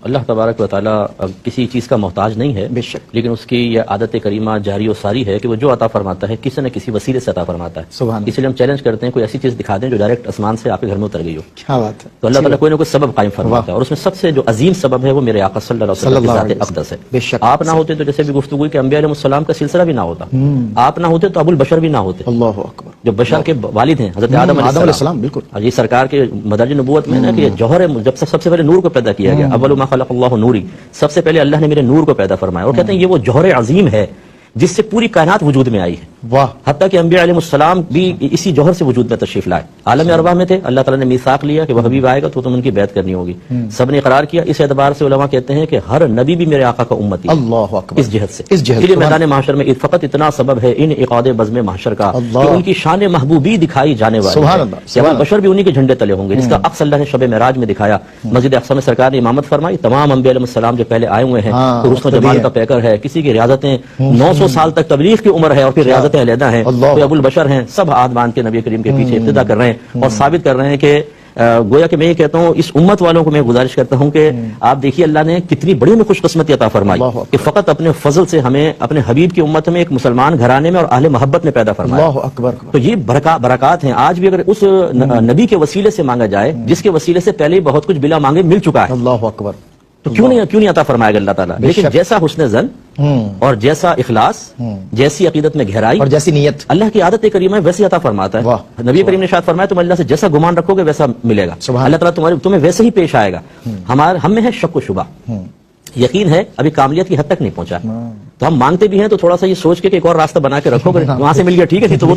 اللہ تبارک و تعالیٰ کسی چیز کا محتاج نہیں ہے، بے شک، لیکن اس کی یہ عادت کریمہ جاری و ساری ہے کہ وہ جو عطا فرماتا ہے کسی نہ کسی وسیلے سے عطا فرماتا ہے. سبحان اس لیے ہم چیلنج کرتے ہیں کوئی ایسی چیز دکھا دیں جو ڈائریکٹ آسمان سے آپ کے گھر میں اتر گئی ہو. کیا بات ہے. تو اللہ تعالیٰ کوئی نہ کوئی سبب قائم فرماتا ہے، اور اس میں سب سے جو عظیم سبب ہے وہ میرے آقا صلی اللہ علیہ وسلم کی ذات اقدس ہے. بے شک، آپ نہ ہوتے تو جیسے بھی گفتگو کہ انبیاء علیہ السلام کا سلسلہ بھی نہ ہوتا، آپ نہ ہوتے تو ابو البشر بھی نہ ہوتے. اللہ اکبر. جو بشر کے والد ہیں حضرت آدم علیہ السلام، بالکل. اور یہ سرکار کے مدارج نبوت میں نا کہ جوہر جب سب سے پہلے نور کو پیدا کیا گیا، اول ما خلق اللہ نوری، سب سے پہلے اللہ نے میرے نور کو پیدا فرمایا، اور کہتے ہیں یہ وہ جوہر عظیم ہے جس سے پوری کائنات وجود میں آئی ہے. واہ. حتیٰ کہ انبیاء علیہ السلام بھی اسی جوہر سے وجود میں تشریف لائے. عالم ارواح میں تھے، اللہ تعالیٰ نے میثاق لیا کہ وہ حبیب آئے گا تو تم ان کی بیعت کرنی ہوگی. سب نے اقرار کیا. اس اعتبار سے علماء کہتے ہیں کہ ہر نبی بھی میرے آقا کا امتی ہے. اللہ اکبر. اس جہت سے اس جہت لیے میدان محشر میں فقط اتنا سبب ہے ان عقاد بزم محشر کا کہ ان کی شان محبوبی دکھائی جانے والی سبحان ہے. اللہ. بشر بھی انہی کے جھنڈے تلے ہوں گے، جس کا عکس اللہ نے شب معراج میں دکھایا. مسجد اقصی میں سرکار نے امامت فرمائی. تمام انبیاء علیہ السلام جو پہلے آئے ہوئے ہیں تو حسن و جمال کا پیکر ہے. کسی کی ریاضتیں 900 سال تک تبلیغ کی عمر ہے اور پھر ریاضتیں علیحدہ ہیں. کوئی ابو البشر ہیں، سب ہاتھ باندھ کے نبی کریم کے پیچھے ابتدا کر رہے ہیں اور ثابت کر رہے ہیں کہ گویا کہ میں یہ کہتا ہوں اس امت والوں کو میں گزارش کرتا ہوں کہ آپ دیکھیے اللہ نے کتنی بڑی میں خوش قسمتی عطا فرمائی کہ فقط اپنے فضل سے ہمیں اپنے حبیب کی امت میں ایک مسلمان گھرانے میں اور اہل محبت میں پیدا فرمایا. اللہ اکبر. تو یہ برکات ہیں. آج بھی اگر اس نبی کے وسیلے سے مانگا جائے جس کے وسیلے سے پہلے ہی بہت کچھ بلا مانگے مل چکا ہے، اللہ اکبر، تو کیوں نہیں عطا فرمائے گا اللہ تعالیٰ. لیکن جیسا حسن زن اور جیسا اخلاص، جیسی عقیدت میں گہرائی اور جیسی نیت اللہ کی عادت کریمہ ہے ویسے عطا فرماتا ہے. نبی کریم نے ارشاد فرمایا تم اللہ سے جیسا گمان رکھو گے ویسا ملے گا. اللہ تعالیٰ تمہیں ویسے ہی پیش آئے گا. ہم میں ہے شک و شبہ، یقین ہے ابھی کاملیت کی حد تک نہیں پہنچا. تو ہم مانگتے بھی ہیں تو تھوڑا سا یہ سوچ کے کہ ایک اور راستہ بنا کے رکھو گے، وہاں سے مل گیا ٹھیک ہے، نہیں تو وہ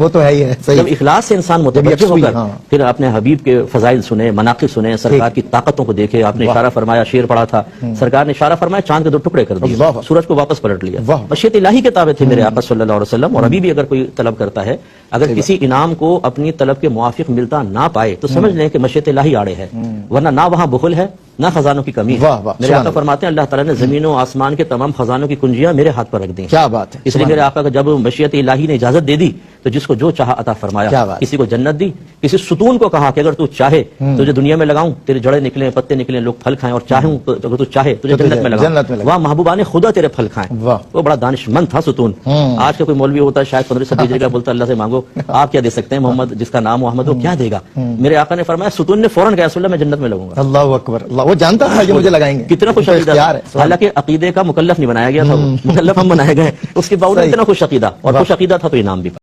تو ہے ہی ہے. جب اخلاص سے انسان متوجہ ہو کر پھر اپنے حبیب کے فضائل سنے، مناقب سنے، سرکار کی طاقتوں کو دیکھے. آپ نے اشارہ فرمایا، شعر پڑھا تھا، سرکار نے اشارہ فرمایا چاند کے 2 ٹکڑے کر دیے، سورج کو واپس پلٹ لیا. مشیت الہی کے تابع تھے میرے آقا صلی اللہ علیہ وسلم. اور ابھی بھی اگر کوئی طلب کرتا ہے، اگر کسی انعام کو اپنی طلب کے موافق ملتا نہ پائے تو سمجھ لیں کہ مشیت الہی آڑے ہے، ورنہ نہ وہاں بخل ہے نہ خزانوں کی کمی ہے. میرے آقا فرماتے ہیں اللہ تعالیٰ نے زمین و آسمان کے تمام خزانوں کی کنجیاں میرے ہاتھ پر رکھ دی. کیا بات ہے. اس لیے میرے آقا کا جب مشیت الہی نے اجازت دے دی تو جس کو جو چاہا عطا فرمایا. کسی کو جنت دی، کسی ستون کو کہا کہ اگر تو چاہے تجھے دنیا میں لگاؤں، تیرے جڑے نکلیں، پتے نکلیں، لوگ پھل کھائیں، اور چاہوں تو اگر تو چاہے تجھے جنت میں لگاؤں، وہاں محبوبان خدا تیرے پھل کھائیں. وہ بڑا دانش مند تھا ستون. آج کا کوئی مولوی ہوتا ہے شاید 15 سے دیجیے گا، بولتا اللہ سے مانگو، آپ کیا دے سکتے ہیں، محمد جس کا نام محمد وہ کیا دے گا. میرے آقا نے فرمایا ستون نے فوراً کہا رسول اللہ میں جنت میں لگوں گا. اللہ اکبر. وہ جانتا تھا کہ مجھے لگائیں گے. کتنا خوش عقیدہ، حالانکہ عقیدے کا مکلف نہیں بنایا گیا تھا، مکلف ہم بنائے گئے، اس کے باوجود اتنا خوش عقیدہ، اور خوش عقیدہ تھا تو انعام بھی.